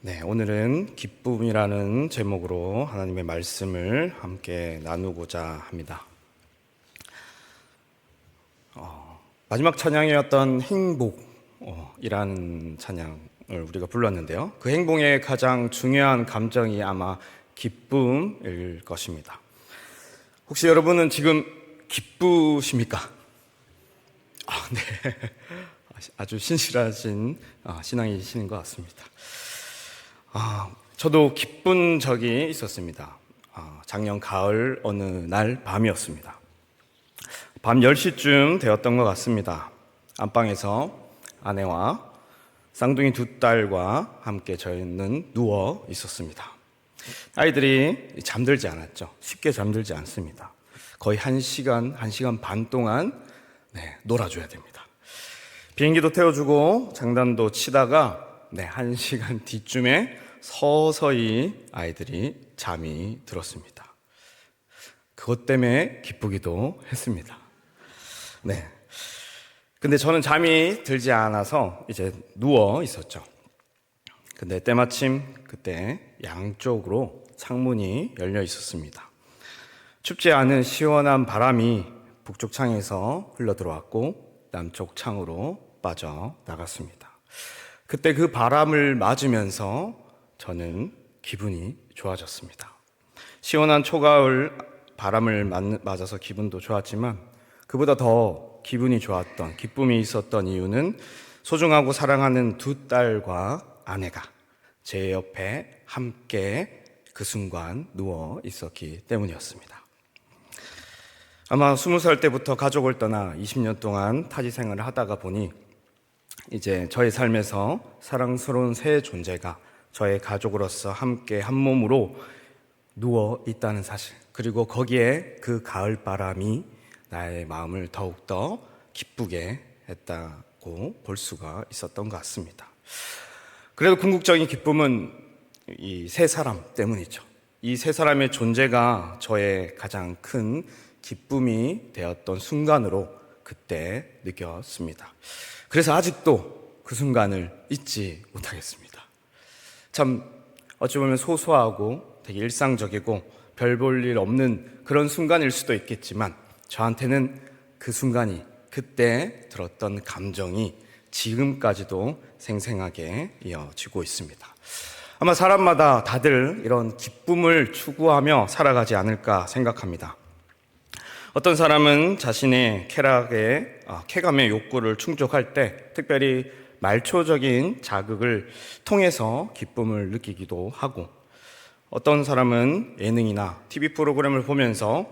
네, 오늘은 기쁨이라는 제목으로 하나님의 말씀을 함께 나누고자 합니다. 마지막 찬양이었던 행복이라는 찬양을 우리가 불렀는데요. 그 행복의 가장 중요한 감정이 아마 기쁨일 것입니다. 혹시 여러분은 지금 기쁘십니까? 네. 아주 신실하신 신앙이신 것 같습니다. 저도 기쁜 적이 있었습니다. 작년 가을 어느 날 밤이었습니다. 밤 10시쯤 되었던 것 같습니다. 안방에서 아내와 쌍둥이 두 딸과 함께 저희는 누워 있었습니다. 아이들이 잠들지 않았죠. 쉽게 잠들지 않습니다. 거의 1시간 반 동안 놀아줘야 됩니다. 비행기도 태워주고 장단도 치다가 1시간 뒤쯤에 서서히 아이들이 잠이 들었습니다. 그것 때문에 기쁘기도 했습니다. 근데 저는 잠이 들지 않아서 이제 누워 있었죠. 근데 때마침 그때 양쪽으로 창문이 열려 있었습니다. 춥지 않은 시원한 바람이 북쪽 창에서 흘러 들어왔고 남쪽 창으로 빠져나갔습니다. 그때 그 바람을 맞으면서 저는 기분이 좋아졌습니다. 시원한 초가을 바람을 맞아서 기분도 좋았지만 그보다 더 기분이 좋았던, 기쁨이 있었던 이유는 소중하고 사랑하는 두 딸과 아내가 제 옆에 함께 그 순간 누워 있었기 때문이었습니다. 아마 20살 때부터 가족을 떠나 20년 동안 타지 생활을 하다가 보니 이제 저의 삶에서 사랑스러운 새 존재가 저의 가족으로서 함께 한 몸으로 누워 있다는 사실, 그리고 거기에 그 가을 바람이 나의 마음을 더욱더 기쁘게 했다고 볼 수가 있었던 것 같습니다. 그래도 궁극적인 기쁨은 이 세 사람 때문이죠. 이 세 사람의 존재가 저의 가장 큰 기쁨이 되었던 순간으로 그때 느꼈습니다. 그래서 아직도 그 순간을 잊지 못하겠습니다. 참 어찌 보면 소소하고 되게 일상적이고 별 볼 일 없는 그런 순간일 수도 있겠지만 저한테는 그 순간이, 그때 들었던 감정이 지금까지도 생생하게 이어지고 있습니다. 아마 사람마다 다들 이런 기쁨을 추구하며 살아가지 않을까 생각합니다. 어떤 사람은 자신의 쾌감의 욕구를 충족할 때 특별히 말초적인 자극을 통해서 기쁨을 느끼기도 하고, 어떤 사람은 예능이나 TV 프로그램을 보면서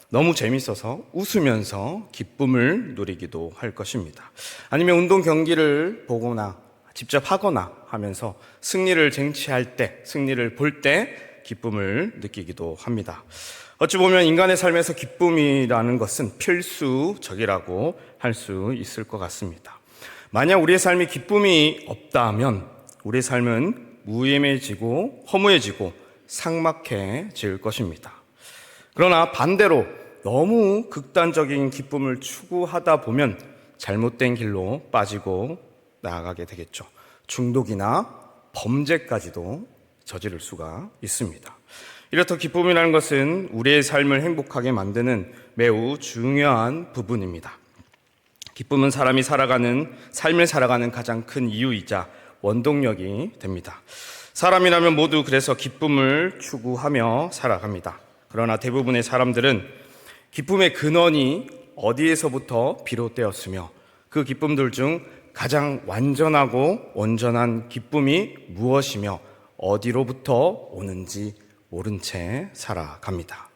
너무 재밌어서 웃으면서 기쁨을 누리기도 할 것입니다. 아니면 운동 경기를 보거나 직접 하거나 하면서 승리를 쟁취할 때, 승리를 볼 때 기쁨을 느끼기도 합니다. 어찌 보면 인간의 삶에서 기쁨이라는 것은 필수적이라고 할 수 있을 것 같습니다. 만약 우리의 삶에 기쁨이 없다면 우리의 삶은 무의미해지고 허무해지고 삭막해질 것입니다. 그러나 반대로 너무 극단적인 기쁨을 추구하다 보면 잘못된 길로 빠지고 나아가게 되겠죠. 중독이나 범죄까지도 저지를 수가 있습니다. 이렇듯 기쁨이라는 것은 우리의 삶을 행복하게 만드는 매우 중요한 부분입니다. 기쁨은 사람이 삶을 살아가는 가장 큰 이유이자 원동력이 됩니다. 사람이라면 모두 그래서 기쁨을 추구하며 살아갑니다. 그러나 대부분의 사람들은 기쁨의 근원이 어디에서부터 비롯되었으며 그 기쁨들 중 가장 완전하고 온전한 기쁨이 무엇이며 어디로부터 오는지 모른 채 살아갑니다.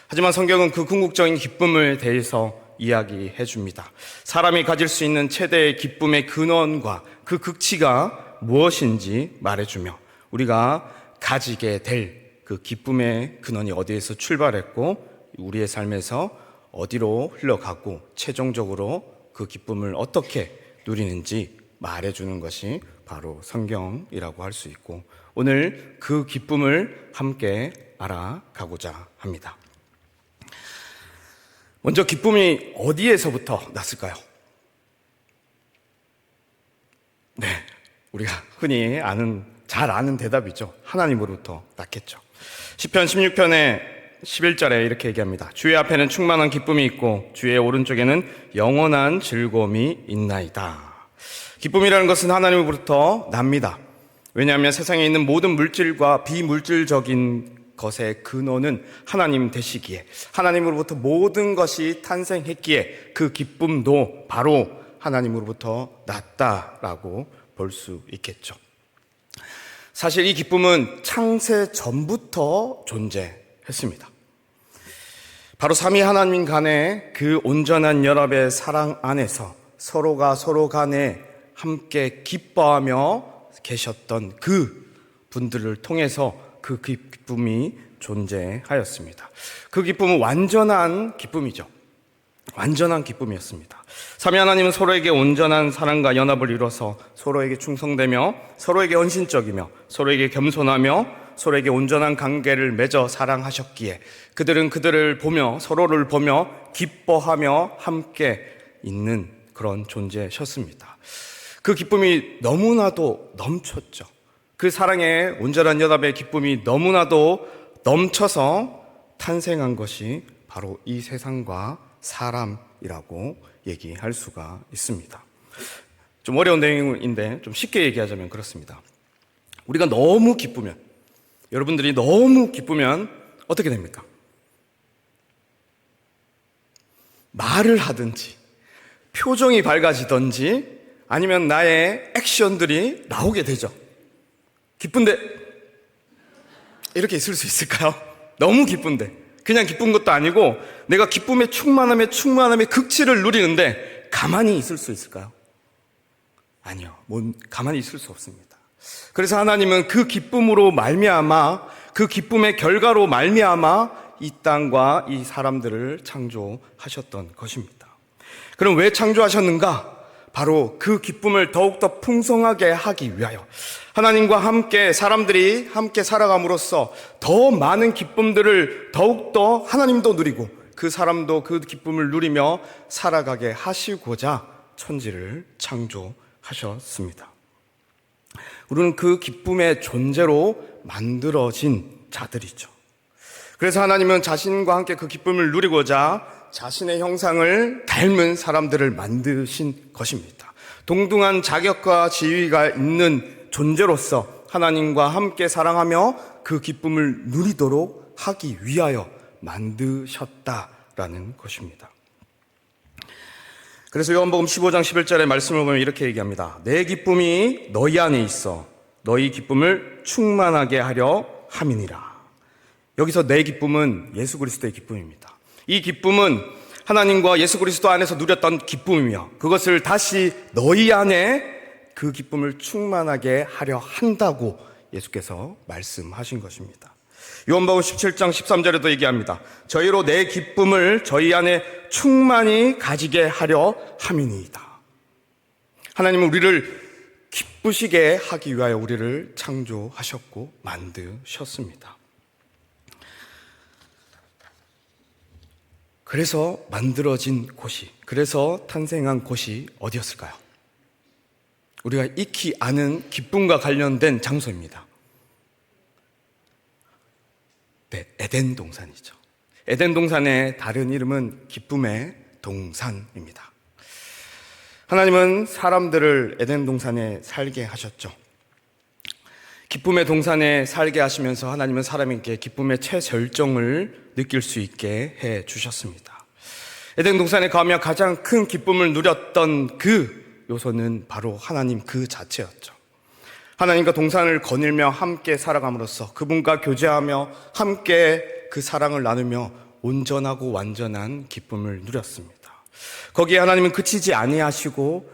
하지만 성경은 그 궁극적인 기쁨을 대해서 이야기해 줍니다. 사람이 가질 수 있는 최대의 기쁨의 근원과 그 극치가 무엇인지 말해주며 우리가 가지게 될 그 기쁨의 근원이 어디에서 출발했고 우리의 삶에서 어디로 흘러가고 최종적으로 그 기쁨을 어떻게 누리는지 말해주는 것이 바로 성경이라고 할 수 있고, 오늘 그 기쁨을 함께 알아가고자 합니다. 먼저 기쁨이 어디에서부터 났을까요? 우리가 흔히 아는 잘 아는 대답이죠. 하나님으로부터 났겠죠. 시편 16편의 11절에 이렇게 얘기합니다. 주의 앞에는 충만한 기쁨이 있고 주의 오른쪽에는 영원한 즐거움이 있나이다. 기쁨이라는 것은 하나님으로부터 납니다. 왜냐하면 세상에 있는 모든 물질과 비물질적인 것의 근원은 하나님 되시기에, 하나님으로부터 모든 것이 탄생했기에 그 기쁨도 바로 하나님으로부터 났다라고 볼 수 있겠죠. 사실 이 기쁨은 창세 전부터 존재했습니다. 바로 삼위 하나님 간의 그 온전한 연합의 사랑 안에서 서로가 서로 간에 함께 기뻐하며 계셨던 그 분들을 통해서 그 기쁨이 존재하였습니다. 그 기쁨은 완전한 기쁨이죠. 완전한 기쁨이었습니다. 삼위 하나님은 서로에게 온전한 사랑과 연합을 이뤄서 서로에게 충성되며 서로에게 헌신적이며 서로에게 겸손하며 서로에게 온전한 관계를 맺어 사랑하셨기에 그들은 그들을 보며 서로를 보며 기뻐하며 함께 있는 그런 존재셨습니다. 그 기쁨이 너무나도 넘쳤죠. 그 사랑의 온전한 연합의 기쁨이 너무나도 넘쳐서 탄생한 것이 바로 이 세상과 사람이라고 얘기할 수가 있습니다. 좀 어려운 내용인데 좀 쉽게 얘기하자면 그렇습니다. 우리가 너무 기쁘면, 여러분들이 너무 기쁘면 어떻게 됩니까? 말을 하든지 표정이 밝아지든지 아니면 나의 액션들이 나오게 되죠. 기쁜데 이렇게 있을 수 있을까요? 너무 기쁜데, 그냥 기쁜 것도 아니고 내가 기쁨의 충만함의 극치를 누리는데 가만히 있을 수 있을까요? 아니요. 가만히 있을 수 없습니다. 그래서 하나님은 그 기쁨으로 말미암아, 그 기쁨의 결과로 말미암아 이 땅과 이 사람들을 창조하셨던 것입니다. 그럼 왜 창조하셨는가? 바로 그 기쁨을 더욱더 풍성하게 하기 위하여, 하나님과 함께 사람들이 함께 살아감으로써 더 많은 기쁨들을 더욱더 하나님도 누리고 그 사람도 그 기쁨을 누리며 살아가게 하시고자 천지를 창조하셨습니다. 우리는 그 기쁨의 존재로 만들어진 자들이죠. 그래서 하나님은 자신과 함께 그 기쁨을 누리고자 자신의 형상을 닮은 사람들을 만드신 것입니다. 동등한 자격과 지위가 있는 존재로서 하나님과 함께 사랑하며 그 기쁨을 누리도록 하기 위하여 만드셨다라는 것입니다. 그래서 요한복음 15장 11절의 말씀을 보면 이렇게 얘기합니다. 내 기쁨이 너희 안에 있어 너희 기쁨을 충만하게 하려 함이니라. 여기서 내 기쁨은 예수 그리스도의 기쁨입니다. 이 기쁨은 하나님과 예수 그리스도 안에서 누렸던 기쁨이며 그것을 다시 너희 안에 그 기쁨을 충만하게 하려 한다고 예수께서 말씀하신 것입니다. 요한복음 17장 13절에도 얘기합니다. 저희로 내 기쁨을 저희 안에 충만히 가지게 하려 함이니이다. 하나님은 우리를 기쁘시게 하기 위하여 우리를 창조하셨고 만드셨습니다. 그래서 만들어진 곳이, 그래서 탄생한 곳이 어디였을까요? 우리가 익히 아는 기쁨과 관련된 장소입니다. 네, 에덴 동산이죠. 에덴 동산의 다른 이름은 기쁨의 동산입니다. 하나님은 사람들을 에덴 동산에 살게 하셨죠. 기쁨의 동산에 살게 하시면서 하나님은 사람에게 기쁨의 최절정을 느낄 수 있게 해 주셨습니다. 에덴 동산에 가면 가장 큰 기쁨을 누렸던 그 요소는 바로 하나님 그 자체였죠. 하나님과 동산을 거닐며 함께 살아감으로써 그분과 교제하며 함께 그 사랑을 나누며 온전하고 완전한 기쁨을 누렸습니다. 거기에 하나님은 그치지 아니하시고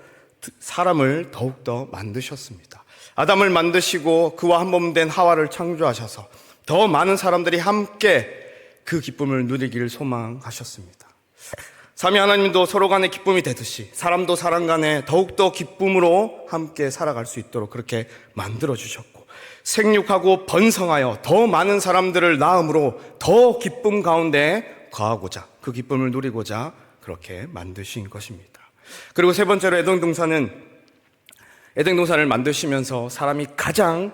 사람을 더욱더 만드셨습니다. 아담을 만드시고 그와 한 몸 된 하와를 창조하셔서 더 많은 사람들이 함께 그 기쁨을 누리기를 소망하셨습니다. 삼위 하나님도 서로 간의 기쁨이 되듯이 사람도 사람 간에 더욱더 기쁨으로 함께 살아갈 수 있도록 그렇게 만들어주셨고, 생육하고 번성하여 더 많은 사람들을 낳음으로 더 기쁨 가운데 거하고자, 그 기쁨을 누리고자 그렇게 만드신 것입니다. 그리고 세 번째로 에덴 동산을 만드시면서 사람이 가장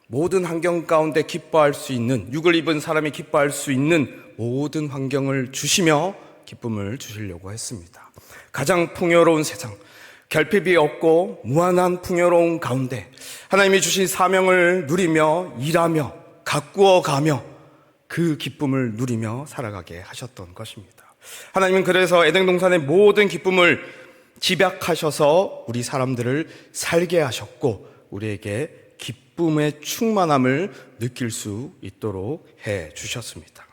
모든 환경 가운데 기뻐할 수 있는, 육을 입은 사람이 기뻐할 수 있는 모든 환경을 주시며 기쁨을 주시려고 했습니다. 가장 풍요로운 세상, 결핍이 없고 무한한 풍요로운 가운데 하나님이 주신 사명을 누리며 일하며 가꾸어 가며 그 기쁨을 누리며 살아가게 하셨던 것입니다. 하나님은 그래서 에덴 동산의 모든 기쁨을 집약하셔서 우리 사람들을 살게 하셨고 우리에게 기쁨의 충만함을 느낄 수 있도록 해 주셨습니다.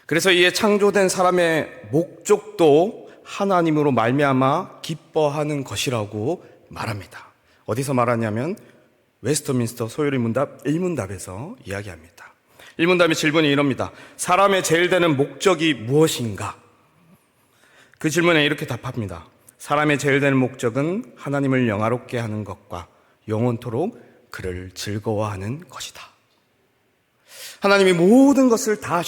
그래서 이에 창조된 사람의 목적도 하나님으로 말미암아 기뻐하는 것이라고 말합니다. 어디서 말하냐면 웨스트민스터 소요리 문답 1문답에서 이야기합니다. 1문답의 질문이 이럽니다. 사람의 제일 되는 목적이 무엇인가? 그 질문에 이렇게 답합니다. 사람의 제일 되는 목적은 하나님을 영화롭게 하는 것과 영원토록 그를 즐거워하는 것이다. 하나님이 모든 것을 다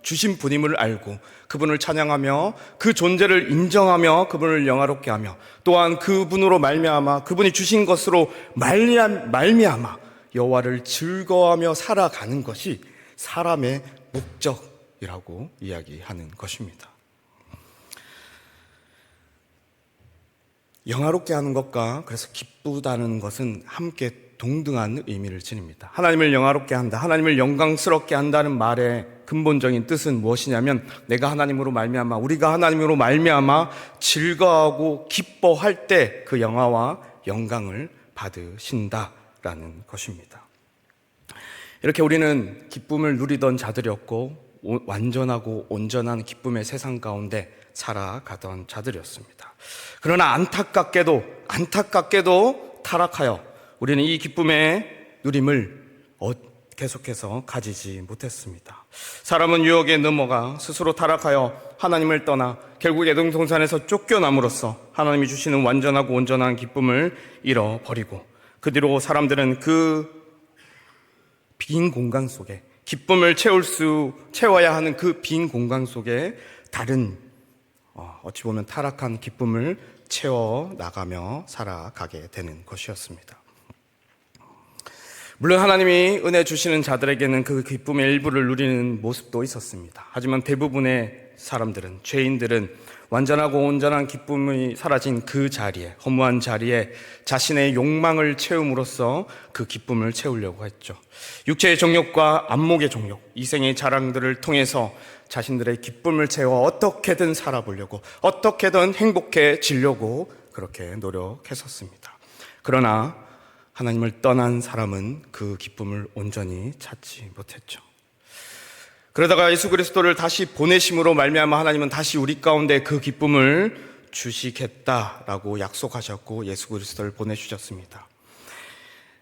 주신 분임을 알고 그분을 찬양하며 그 존재를 인정하며 그분을 영화롭게 하며 또한 그분으로 말미암아 그분이 주신 것으로 말미암아 여호와를 즐거워하며 살아가는 것이 사람의 목적이라고 이야기하는 것입니다. 영화롭게 하는 것과 그래서 기쁘다는 것은 함께 동등한 의미를 지닙니다. 하나님을 영화롭게 한다, 하나님을 영광스럽게 한다는 말의 근본적인 뜻은 무엇이냐면 내가 하나님으로 말미암아, 우리가 하나님으로 말미암아 즐거워하고 기뻐할 때 그 영화와 영광을 받으신다라는 것입니다. 이렇게 우리는 기쁨을 누리던 자들이었고 완전하고 온전한 기쁨의 세상 가운데 살아가던 자들이었습니다. 그러나 안타깝게도 타락하여 우리는 이 기쁨의 누림을 계속해서 가지지 못했습니다. 사람은 유혹에 넘어가 스스로 타락하여 하나님을 떠나 결국 에덴 동산에서 쫓겨남으로써 하나님이 주시는 완전하고 온전한 기쁨을 잃어버리고 그 뒤로 사람들은 그 빈 공간 속에 기쁨을 채워야 하는 그 빈 공간 속에 다른 어찌 보면 타락한 기쁨을 채워 나가며 살아가게 되는 것이었습니다. 물론 하나님이 은혜 주시는 자들에게는 그 기쁨의 일부를 누리는 모습도 있었습니다. 하지만 대부분의 사람들은, 죄인들은 완전하고 온전한 기쁨이 사라진 그 자리에, 허무한 자리에 자신의 욕망을 채움으로써 그 기쁨을 채우려고 했죠. 육체의 정욕과 안목의 정욕, 이생의 자랑들을 통해서 자신들의 기쁨을 채워 어떻게든 살아보려고, 어떻게든 행복해지려고 그렇게 노력했었습니다. 그러나 하나님을 떠난 사람은 그 기쁨을 온전히 찾지 못했죠. 그러다가 예수 그리스도를 다시 보내심으로 말미암아 하나님은 다시 우리 가운데 그 기쁨을 주시겠다라고 약속하셨고 예수 그리스도를 보내주셨습니다.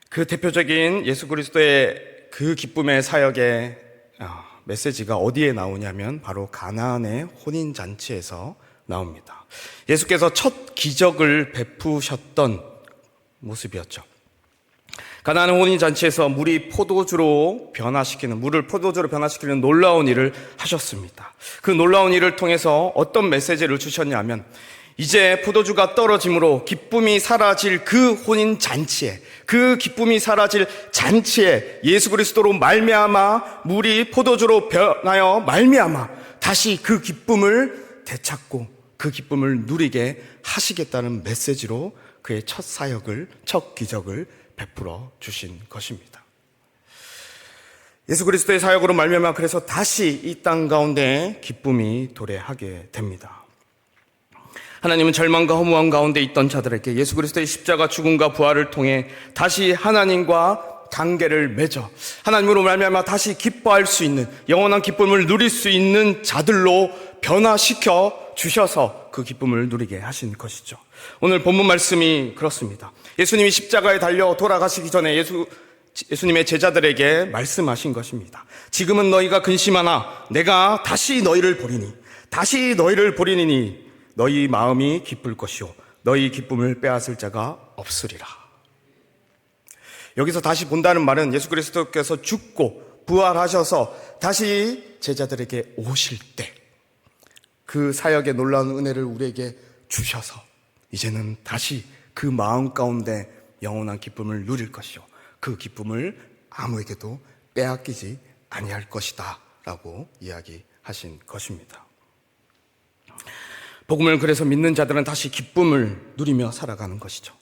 그 대표적인 예수 그리스도의 그 기쁨의 사역의 메시지가 어디에 나오냐면 바로 가나안의 혼인잔치에서 나옵니다. 예수께서 첫 기적을 베푸셨던 모습이었죠. 가나안 혼인잔치에서 물을 포도주로 변화시키는 놀라운 일을 하셨습니다. 그 놀라운 일을 통해서 어떤 메시지를 주셨냐면 이제 포도주가 떨어짐으로 기쁨이 사라질 그 혼인잔치에, 그 기쁨이 사라질 잔치에 예수 그리스도로 말미암아 물이 포도주로 변하여 말미암아 다시 그 기쁨을 되찾고 그 기쁨을 누리게 하시겠다는 메시지로 그의 첫 사역을, 첫 기적을 베풀어 주신 것입니다. 예수 그리스도의 사역으로 말미암아 그래서 다시 이 땅 가운데 기쁨이 도래하게 됩니다. 하나님은 절망과 허무함 가운데 있던 자들에게 예수 그리스도의 십자가 죽음과 부활을 통해 다시 하나님과 관계를 맺어 하나님으로 말미암아 다시 기뻐할 수 있는, 영원한 기쁨을 누릴 수 있는 자들로 변화시켜 주셔서 그 기쁨을 누리게 하신 것이죠. 오늘 본문 말씀이 그렇습니다. 예수님이 십자가에 달려 돌아가시기 전에 예수님의 제자들에게 말씀하신 것입니다. 지금은 너희가 근심하나 내가 다시 너희를 보리니 너희 마음이 기쁠 것이요 너희 기쁨을 빼앗을 자가 없으리라. 여기서 다시 본다는 말은 예수 그리스도께서 죽고 부활하셔서 다시 제자들에게 오실 때 그 사역의 놀라운 은혜를 우리에게 주셔서 이제는 다시 그 마음 가운데 영원한 기쁨을 누릴 것이요 그 기쁨을 아무에게도 빼앗기지 아니할 것이다 라고 이야기하신 것입니다. 복음을 그래서 믿는 자들은 다시 기쁨을 누리며 살아가는 것이죠.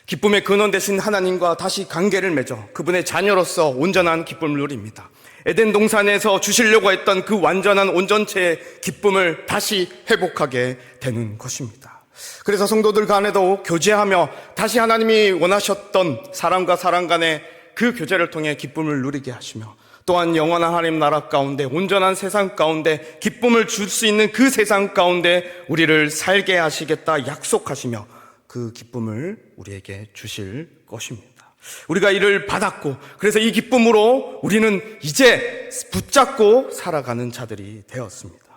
기쁨의 근원 되신 하나님과 다시 관계를 맺어 그분의 자녀로서 온전한 기쁨을 누립니다. 에덴 동산에서 주시려고 했던 그 완전한 온전체의 기쁨을 다시 회복하게 되는 것입니다. 그래서 성도들 간에도 교제하며 다시 하나님이 원하셨던 사람과 사람 간의 그 교제를 통해 기쁨을 누리게 하시며, 또한 영원한 하나님 나라 가운데 온전한 세상 가운데 기쁨을 줄 수 있는 그 세상 가운데 우리를 살게 하시겠다 약속하시며 그 기쁨을 우리에게 주실 것입니다. 우리가 이를 받았고, 그래서 이 기쁨으로 우리는 이제 붙잡고 살아가는 자들이 되었습니다.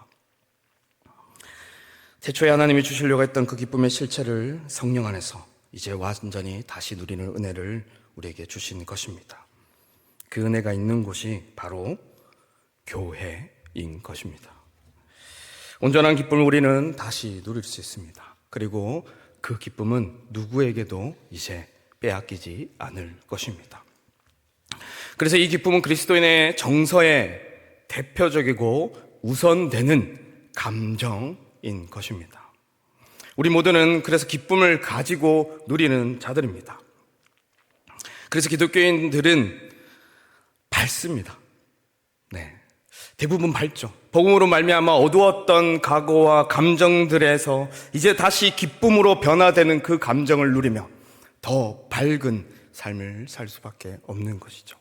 태초에 하나님이 주시려고 했던 그 기쁨의 실체를 성령 안에서 이제 완전히 다시 누리는 은혜를 우리에게 주신 것입니다. 그 은혜가 있는 곳이 바로 교회인 것입니다. 온전한 기쁨을 우리는 다시 누릴 수 있습니다. 그리고 그 기쁨은 누구에게도 이제 빼앗기지 않을 것입니다. 그래서 이 기쁨은 그리스도인의 정서의 대표적이고 우선되는 감정인 것입니다. 우리 모두는 그래서 기쁨을 가지고 누리는 자들입니다. 그래서 기독교인들은 밝습니다. 네, 대부분 밝죠. 복음으로 말미암아 어두웠던 과거와 감정들에서 이제 다시 기쁨으로 변화되는 그 감정을 누리며 더 밝은 삶을 살 수밖에 없는 것이죠.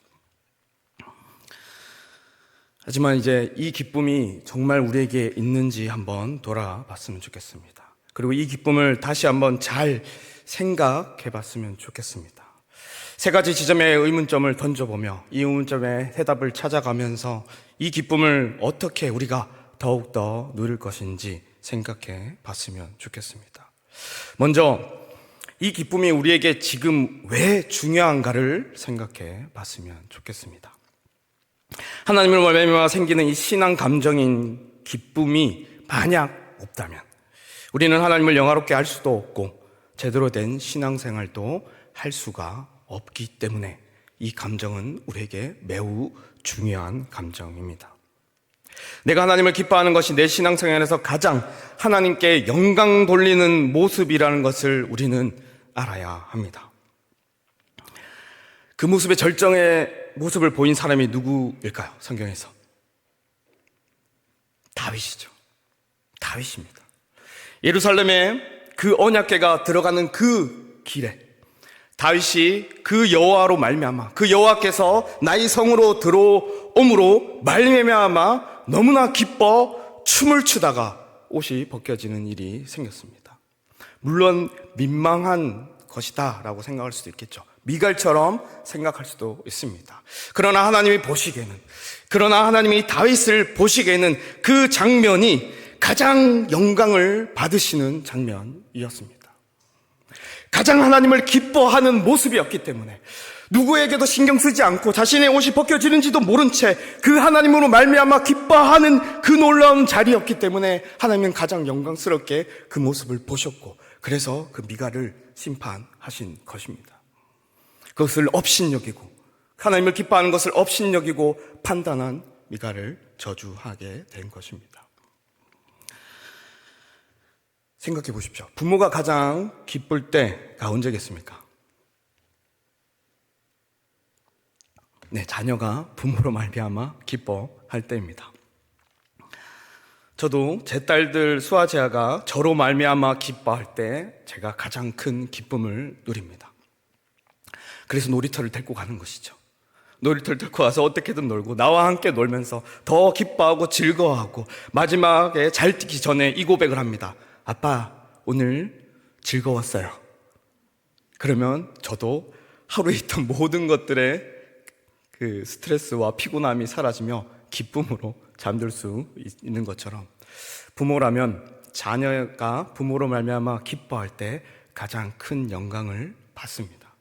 하지만 이제 이 기쁨이 정말 우리에게 있는지 한번 돌아봤으면 좋겠습니다. 그리고 이 기쁨을 다시 한번 잘 생각해 봤으면 좋겠습니다. 세 가지 지점의 의문점을 던져보며 이 의문점의 해답을 찾아가면서 이 기쁨을 어떻게 우리가 더욱더 누릴 것인지 생각해 봤으면 좋겠습니다. 먼저 이 기쁨이 우리에게 지금 왜 중요한가를 생각해 봤으면 좋겠습니다. 하나님을 말미암아 생기는 이 신앙 감정인 기쁨이 만약 없다면 우리는 하나님을 영화롭게 할 수도 없고 제대로 된 신앙생활도 할 수가 없기 때문에 이 감정은 우리에게 매우 중요한 감정입니다. 내가 하나님을 기뻐하는 것이 내 신앙생활에서 가장 하나님께 영광 돌리는 모습이라는 것을 우리는 알아야 합니다. 그 모습의 절정의 모습을 보인 사람이 누구일까요? 성경에서 다윗이죠. 다윗입니다. 예루살렘에 그 언약궤가 들어가는 그 길에 다윗이 그 여호와로 말미암아 그 여호와께서 나의 성으로 들어옴으로 말미암아 너무나 기뻐 춤을 추다가 옷이 벗겨지는 일이 생겼습니다. 물론 민망한 것이다 라고 생각할 수도 있겠죠. 미갈처럼 생각할 수도 있습니다. 그러나 하나님이 다윗을 보시기에는 그 장면이 가장 영광을 받으시는 장면이었습니다. 가장 하나님을 기뻐하는 모습이었기 때문에 누구에게도 신경 쓰지 않고 자신의 옷이 벗겨지는지도 모른 채 그 하나님으로 말미암아 기뻐하는 그 놀라운 자리였기 때문에 하나님은 가장 영광스럽게 그 모습을 보셨고 그래서 그 미갈을 심판하신 것입니다. 그것을 업신여기고 하나님을 기뻐하는 것을 업신여기고 판단한 미갈을 저주하게 된 것입니다. 생각해 보십시오. 부모가 가장 기쁠 때가 언제겠습니까? 네, 자녀가 부모로 말미암아 기뻐할 때입니다. 저도 제 딸들 수아 재아가 저로 말미암아 기뻐할 때 제가 가장 큰 기쁨을 누립니다. 그래서 놀이터를 데리고 가는 것이죠. 놀이터를 데리고 가서 어떻게든 놀고 나와 함께 놀면서 더 기뻐하고 즐거워하고 마지막에 잘 뛰기 전에 이 고백을 합니다. 아빠, 오늘 즐거웠어요. 그러면 저도 하루에 있던 모든 것들의 그 스트레스와 피곤함이 사라지며 기쁨으로 잠들 수 있는 것처럼 부모라면 자녀가 부모로 말미암아 기뻐할 때 가장 큰 영광을 받습니다.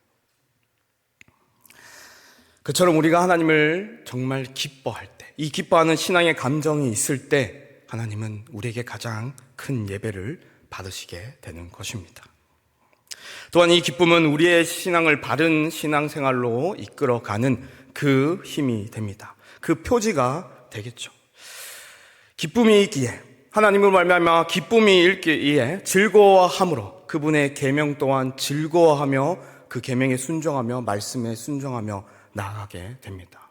그처럼 우리가 하나님을 정말 기뻐할 때, 이 기뻐하는 신앙의 감정이 있을 때 하나님은 우리에게 가장 큰 예배를 받으시게 되는 것입니다. 또한 이 기쁨은 우리의 신앙을 바른 신앙생활로 이끌어가는 그 힘이 됩니다. 그 표지가 되겠죠. 기쁨이 있기에, 하나님을 말미암아 기쁨이 있기에 즐거워함으로 그분의 계명 또한 즐거워하며 그 계명에 순종하며 말씀에 순종하며 나아가게 됩니다.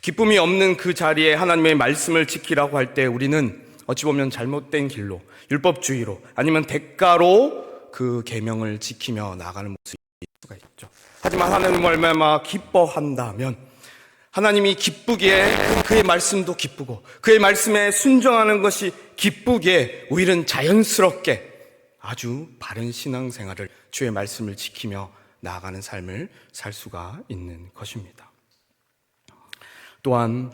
기쁨이 없는 그 자리에 하나님의 말씀을 지키라고 할 때 우리는 어찌 보면 잘못된 길로, 율법주의로, 아니면 대가로 그 계명을 지키며 나아가는 모습이 있을 수가 있죠. 하지만 하나님을 말미암아 기뻐한다면 하나님이 기쁘기에 그의 말씀도 기쁘고 그의 말씀에 순종하는 것이 기쁘기에 우리는 자연스럽게 아주 바른 신앙생활을, 주의 말씀을 지키며 나아가는 삶을 살 수가 있는 것입니다. 또한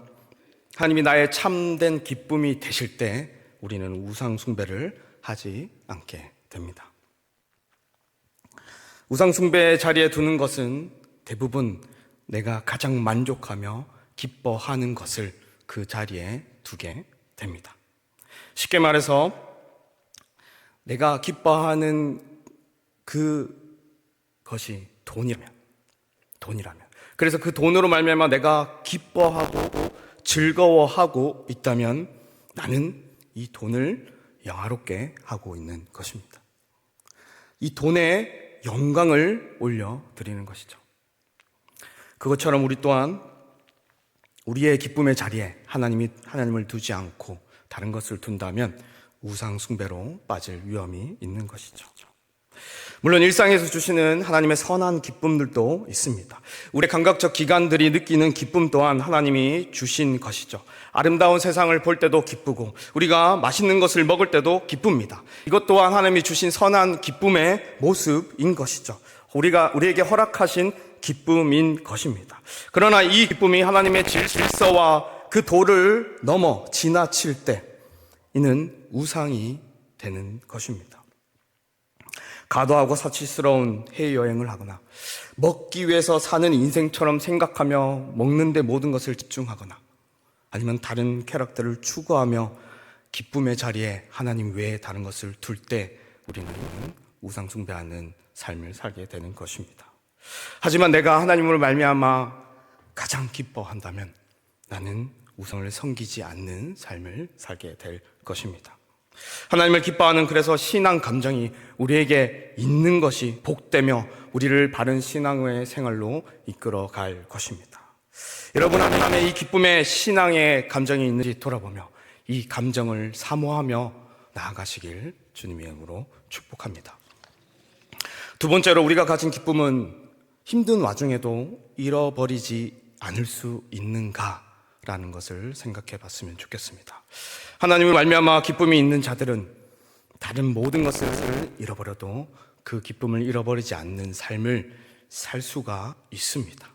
하나님이 나의 참된 기쁨이 되실 때 우리는 우상 숭배를 하지 않게 됩니다. 우상 숭배의 자리에 두는 것은 대부분 내가 가장 만족하며 기뻐하는 것을 그 자리에 두게 됩니다. 쉽게 말해서 내가 기뻐하는 그것이 돈이라면, 그래서 그 돈으로 말미암아 내가 기뻐하고 즐거워하고 있다면 나는 이 돈을 영화롭게 하고 있는 것입니다. 이 돈에 영광을 올려드리는 것이죠. 그것처럼 우리 또한 우리의 기쁨의 자리에 하나님을 두지 않고 다른 것을 둔다면 우상 숭배로 빠질 위험이 있는 것이죠. 물론 일상에서 주시는 하나님의 선한 기쁨들도 있습니다. 우리 감각적 기관들이 느끼는 기쁨 또한 하나님이 주신 것이죠. 아름다운 세상을 볼 때도 기쁘고 우리가 맛있는 것을 먹을 때도 기쁩니다. 이것 또한 하나님이 주신 선한 기쁨의 모습인 것이죠. 우리에게 허락하신 기쁨인 것입니다. 그러나 이 기쁨이 하나님의 질서와 그 도를 넘어 지나칠 때 이는 우상이 되는 것입니다. 과도하고 사치스러운 해외여행을 하거나 먹기 위해서 사는 인생처럼 생각하며 먹는데 모든 것을 집중하거나 아니면 다른 쾌락들을 추구하며 기쁨의 자리에 하나님 외에 다른 것을 둘 때 우리는 우상 숭배하는 삶을 살게 되는 것입니다. 하지만 내가 하나님을 말미암아 가장 기뻐한다면 나는 우상을 섬기지 않는 삶을 살게 될 것입니다. 하나님을 기뻐하는 그래서 신앙 감정이 우리에게 있는 것이 복되며 우리를 바른 신앙의 생활로 이끌어갈 것입니다. 여러분 안에 이 기쁨의 신앙의 감정이 있는지 돌아보며 이 감정을 사모하며 나아가시길 주님의 이름으로 축복합니다. 두 번째로 우리가 가진 기쁨은 힘든 와중에도 잃어버리지 않을 수 있는가라는 것을 생각해 봤으면 좋겠습니다. 하나님을 말미암아 기쁨이 있는 자들은 다른 모든 것을 잃어버려도 그 기쁨을 잃어버리지 않는 삶을 살 수가 있습니다.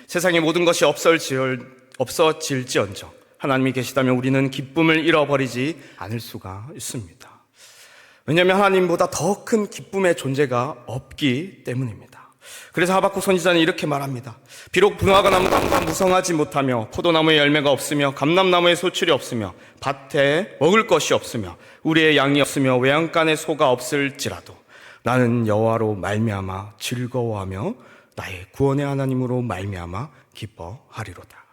세상의 모든 것이 없어질지언정 하나님이 계시다면 우리는 기쁨을 잃어버리지 않을 수가 있습니다. 왜냐하면 하나님보다 더 큰 기쁨의 존재가 없기 때문입니다. 그래서 하박국 선지자는 이렇게 말합니다. 비록 무화과 나무가 무성하지 못하며 포도나무에 열매가 없으며 감람나무에 소출이 없으며 밭에 먹을 것이 없으며 우리의 양이 없으며 외양간에 소가 없을지라도 나는 여호와로 말미암아 즐거워하며 나의 구원의 하나님으로 말미암아 기뻐하리로다.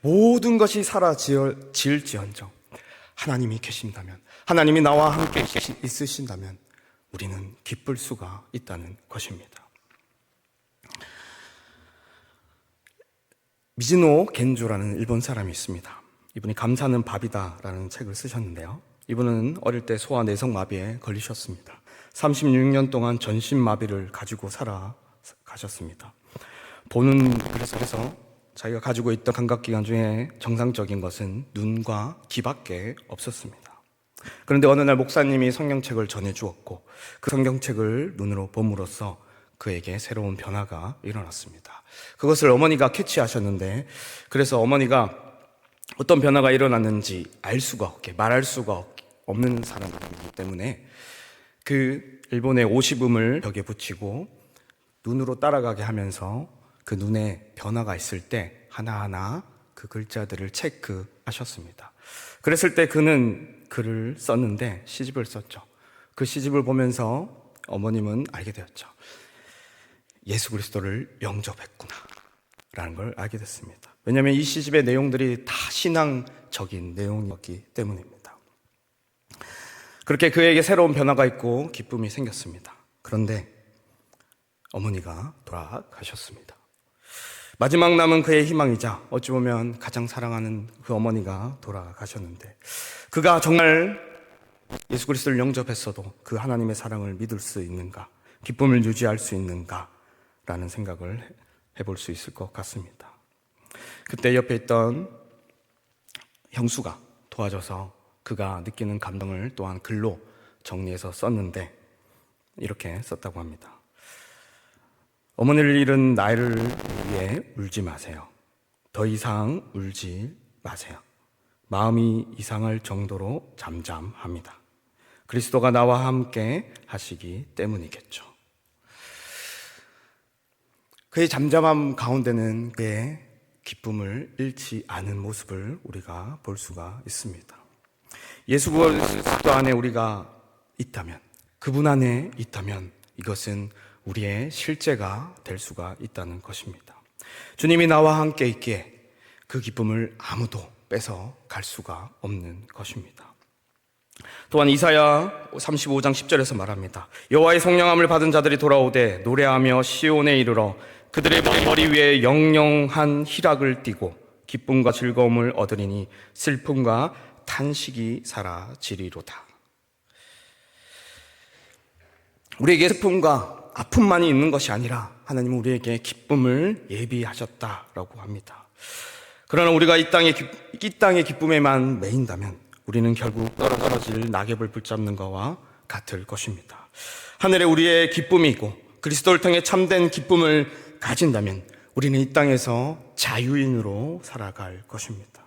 모든 것이 사라질지언정 하나님이 계신다면, 하나님이 나와 함께 있으신다면 우리는 기쁠 수가 있다는 것입니다. 미즈노 겐조라는 일본 사람이 있습니다. 이분이 감사는 밥이다라는 책을 쓰셨는데요. 이분은 어릴 때 소아 내성마비에 걸리셨습니다. 36년 동안 전신마비를 가지고 살아가셨습니다. 그래서 자기가 가지고 있던 감각기관 중에 정상적인 것은 눈과 귀밖에 없었습니다. 그런데 어느 날 목사님이 성경책을 전해주었고 그 성경책을 눈으로 봄으로써 그에게 새로운 변화가 일어났습니다. 그것을 어머니가 캐치하셨는데 그래서 어머니가 어떤 변화가 일어났는지 알 수가 없게, 말할 수가 없는 사람이기 때문에 그 일본의 오시붐을 벽에 붙이고 눈으로 따라가게 하면서 그 눈에 변화가 있을 때 하나하나 그 글자들을 체크하셨습니다. 그랬을 때 그는 글을 썼는데 시집을 썼죠. 그 시집을 보면서 어머님은 알게 되었죠. 예수 그리스도를 영접했구나 라는 걸 알게 됐습니다. 왜냐하면 이 시집의 내용들이 다 신앙적인 내용이었기 때문입니다. 그렇게 그에게 새로운 변화가 있고 기쁨이 생겼습니다. 그런데 어머니가 돌아가셨습니다. 마지막 남은 그의 희망이자 어찌 보면 가장 사랑하는 그 어머니가 돌아가셨는데, 그가 정말 예수 그리스도를 영접했어도 그 하나님의 사랑을 믿을 수 있는가, 기쁨을 유지할 수 있는가 라는 생각을 해볼 수 있을 것 같습니다. 그때 옆에 있던 형수가 도와줘서 그가 느끼는 감동을 또한 글로 정리해서 썼는데 이렇게 썼다고 합니다. 어머니를 잃은 나를 위해 울지 마세요. 더 이상 울지 마세요. 마음이 이상할 정도로 잠잠합니다. 그리스도가 나와 함께 하시기 때문이겠죠. 그의 잠잠함 가운데는 그의 기쁨을 잃지 않은 모습을 우리가 볼 수가 있습니다. 예수 그리스도 안에 우리가 있다면, 그분 안에 있다면 이것은 우리의 실제가 될 수가 있다는 것입니다. 주님이 나와 함께 있기에 그 기쁨을 아무도 뺏어 갈 수가 없는 것입니다. 또한 이사야 35장 10절에서 말합니다. 여호와의 성령함을 받은 자들이 돌아오되 노래하며 시온에 이르러 그들의 머리 위에 영영한 희락을 띠고 기쁨과 즐거움을 얻으리니 슬픔과 탄식이 사라지리로다. 우리에게 슬픔과 아픔만이 있는 것이 아니라 하나님은 우리에게 기쁨을 예비하셨다라고 합니다. 그러나 우리가 이 땅의 기쁨에만 매인다면 우리는 결국 떨어질 낙엽을 붙잡는 것과 같을 것입니다. 하늘에 우리의 기쁨이 있고 그리스도를 통해 참된 기쁨을 가진다면 우리는 이 땅에서 자유인으로 살아갈 것입니다.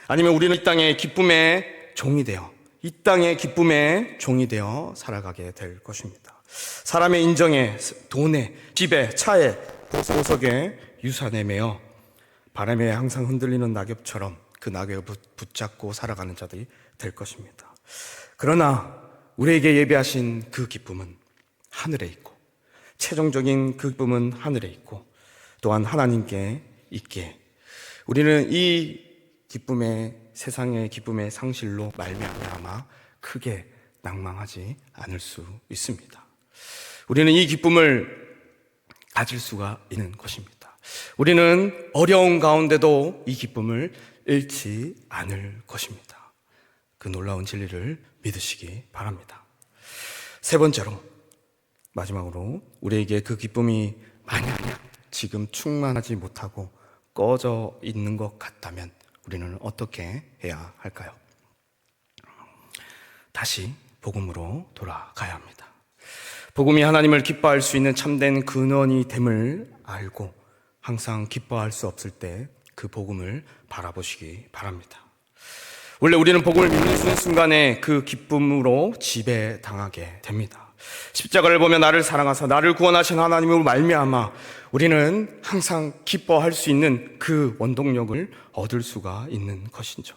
아니면 우리는 이 땅의 기쁨의 종이 되어 이 땅의 기쁨의 종이 되어 살아가게 될 것입니다. 사람의 인정에, 돈에, 집에, 차에, 보석에, 유산에 매여 바람에 항상 흔들리는 낙엽처럼 그 낙엽을 붙잡고 살아가는 자들이 될 것입니다. 그러나 우리에게 예비하신 그 기쁨은 하늘에 있고 최종적인 그 기쁨은 하늘에 있고 또한 하나님께 있기에 우리는 이 기쁨의 세상의 기쁨의 상실로 말미암아 크게 낭망하지 않을 수 있습니다. 우리는 이 기쁨을 가질 수가 있는 것입니다. 우리는 어려운 가운데도 이 기쁨을 잃지 않을 것입니다. 그 놀라운 진리를 믿으시기 바랍니다. 세 번째로, 마지막으로 우리에게 그 기쁨이 만약 지금 충만하지 못하고 꺼져 있는 것 같다면 우리는 어떻게 해야 할까요? 다시 복음으로 돌아가야 합니다. 복음이 하나님을 기뻐할 수 있는 참된 근원이 됨을 알고 항상 기뻐할 수 없을 때 그 복음을 바라보시기 바랍니다. 원래 우리는 복음을 믿는 순간에 그 기쁨으로 지배당하게 됩니다. 십자가를 보며 나를 사랑하사 나를 구원하신 하나님으로 말미암아 우리는 항상 기뻐할 수 있는 그 원동력을 얻을 수가 있는 것이죠.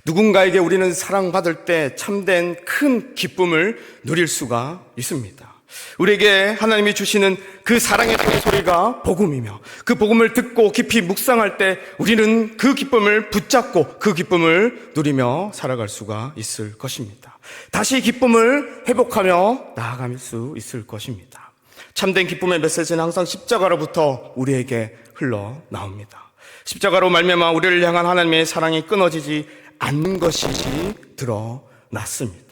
누군가에게 우리는 사랑받을 때 참된 큰 기쁨을 누릴 수가 있습니다. 우리에게 하나님이 주시는 그 사랑의 소리가 복음이며 그 복음을 듣고 깊이 묵상할 때 우리는 그 기쁨을 붙잡고 그 기쁨을 누리며 살아갈 수가 있을 것입니다. 다시 기쁨을 회복하며 나아갈 수 있을 것입니다. 참된 기쁨의 메시지는 항상 십자가로부터 우리에게 흘러나옵니다. 십자가로 말미암아 우리를 향한 하나님의 사랑이 끊어지지 않는 것이 드러났습니다.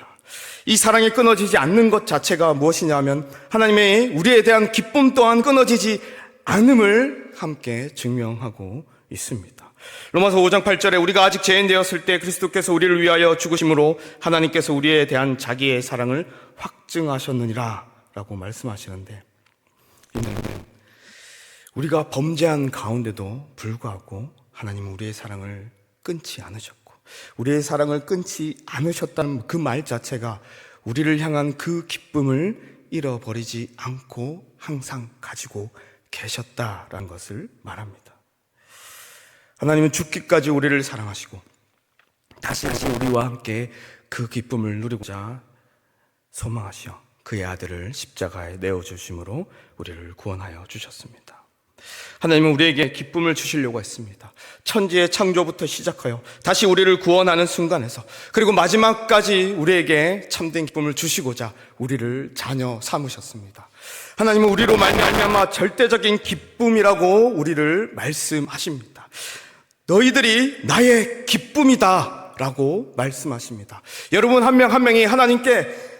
이 사랑이 끊어지지 않는 것 자체가 무엇이냐면 하나님의 우리에 대한 기쁨 또한 끊어지지 않음을 함께 증명하고 있습니다. 로마서 5장 8절에 우리가 아직 죄인 되었을 때 그리스도께서 우리를 위하여 죽으심으로 하나님께서 우리에 대한 자기의 사랑을 확증하셨느니라 라고 말씀하시는데, 이는 우리가 범죄한 가운데도 불구하고 하나님은 우리의 사랑을 끊지 않으셨고 우리의 사랑을 끊지 않으셨다는 그 말 자체가 우리를 향한 그 기쁨을 잃어버리지 않고 항상 가지고 계셨다라는 것을 말합니다. 하나님은 죽기까지 우리를 사랑하시고 다시 우리와 함께 그 기쁨을 누리고자 소망하시어 그의 아들을 십자가에 내어주심으로 우리를 구원하여 주셨습니다. 하나님은 우리에게 기쁨을 주시려고 했습니다. 천지의 창조부터 시작하여 다시 우리를 구원하는 순간에서, 그리고 마지막까지 우리에게 참된 기쁨을 주시고자 우리를 자녀 삼으셨습니다. 하나님은 우리로 말미암아 절대적인 기쁨이라고 우리를 말씀하십니다. 너희들이 나의 기쁨이다 라고 말씀하십니다. 여러분 한 명 한 명이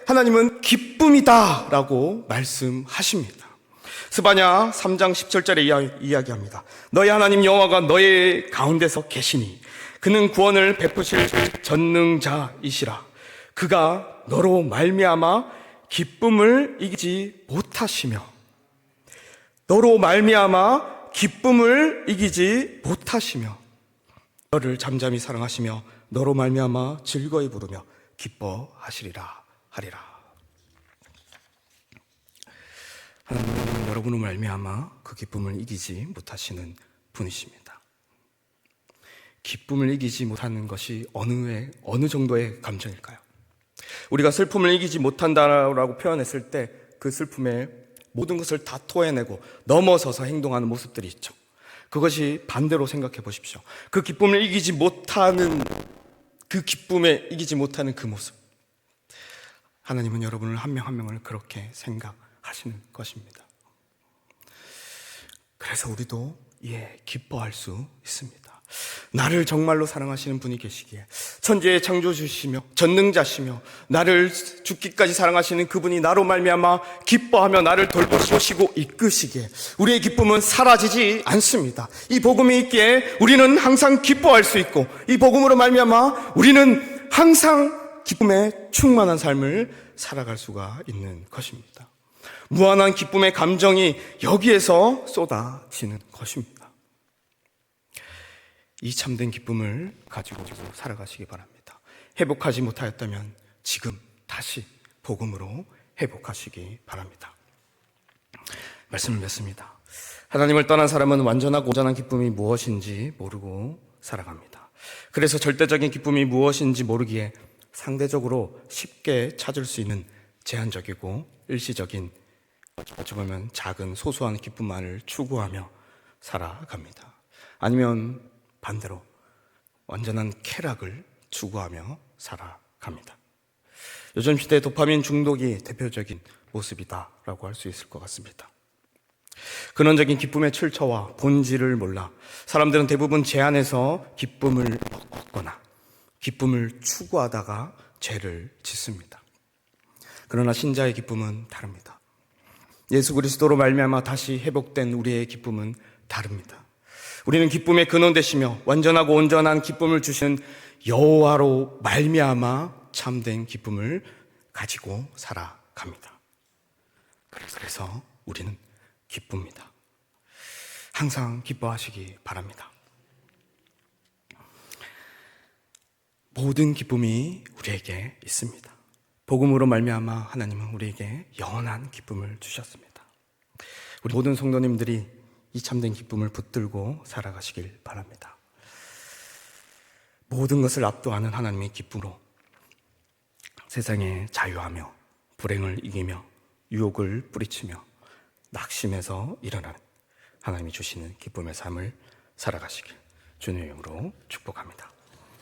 하나님은 기쁨이다 라고 말씀하십니다. 스바냐 3장 17절에 이야기합니다. 너희 하나님 여호와가 너희 가운데서 계시니 그는 구원을 베푸실 전능자이시라. 그가 너로 말미암아 기쁨을 이기지 못하시며, 너로 말미암아 기쁨을 이기지 못하시며 너를 잠잠히 사랑하시며 너로 말미암아 즐거이 부르며 기뻐하시리라 하리라. 하나님은 여러분을 말미암아 그 기쁨을 이기지 못하시는 분이십니다. 기쁨을 이기지 못하는 것이 어느 정도의 감정일까요? 우리가 슬픔을 이기지 못한다라고 표현했을 때 그 슬픔에 모든 것을 다 토해내고 넘어서서 행동하는 모습들이 있죠. 그것이 반대로 생각해 보십시오. 그 기쁨을 이기지 못하는, 그 기쁨에 이기지 못하는 그 모습. 하나님은 여러분을 한 명 한 명을 그렇게 생각하시는 것입니다. 그래서 우리도 기뻐할 수 있습니다. 나를 정말로 사랑하시는 분이 계시기에, 천지의 창조주시며 전능자시며 나를 죽기까지 사랑하시는 그분이 나로 말미암아 기뻐하며 나를 돌보시고 이끄시기에 우리의 기쁨은 사라지지 않습니다. 이 복음이 있기에 우리는 항상 기뻐할 수 있고, 이 복음으로 말미암아 우리는 항상 기쁨에 충만한 삶을 살아갈 수가 있는 것입니다. 무한한 기쁨의 감정이 여기에서 쏟아지는 것입니다. 이 참된 기쁨을 가지고 살아가시기 바랍니다. 회복하지 못하였다면 지금 다시 복음으로 회복하시기 바랍니다. 말씀을 맺습니다. 하나님을 떠난 사람은 완전하고 온전한 기쁨이 무엇인지 모르고 살아갑니다. 그래서 절대적인 기쁨이 무엇인지 모르기에 상대적으로 쉽게 찾을 수 있는 제한적이고 일시적인, 어찌 보면 작은 소소한 기쁨만을 추구하며 살아갑니다. 아니면 반대로 완전한 쾌락을 추구하며 살아갑니다. 요즘 시대의 도파민 중독이 대표적인 모습이다라고 할 수 있을 것 같습니다. 근원적인 기쁨의 출처와 본질을 몰라 사람들은 대부분 제한해서 기쁨을 얻거나 기쁨을 추구하다가 죄를 짓습니다. 그러나 신자의 기쁨은 다릅니다. 예수 그리스도로 말미암아 다시 회복된 우리의 기쁨은 다릅니다. 우리는 기쁨의 근원 되시며 완전하고 온전한 기쁨을 주시는 여호와로 말미암아 참된 기쁨을 가지고 살아갑니다. 그래서 우리는 기쁩니다. 항상 기뻐하시기 바랍니다. 모든 기쁨이 우리에게 있습니다. 복음으로 말미암아 하나님은 우리에게 영원한 기쁨을 주셨습니다. 우리 모든 성도님들이 이 참된 기쁨을 붙들고 살아가시길 바랍니다. 모든 것을 압도하는 하나님의 기쁨으로 세상에 자유하며 불행을 이기며 유혹을 뿌리치며 낙심해서 일어나는 하나님이 주시는 기쁨의 삶을 살아가시길 주님의 이름으로 축복합니다.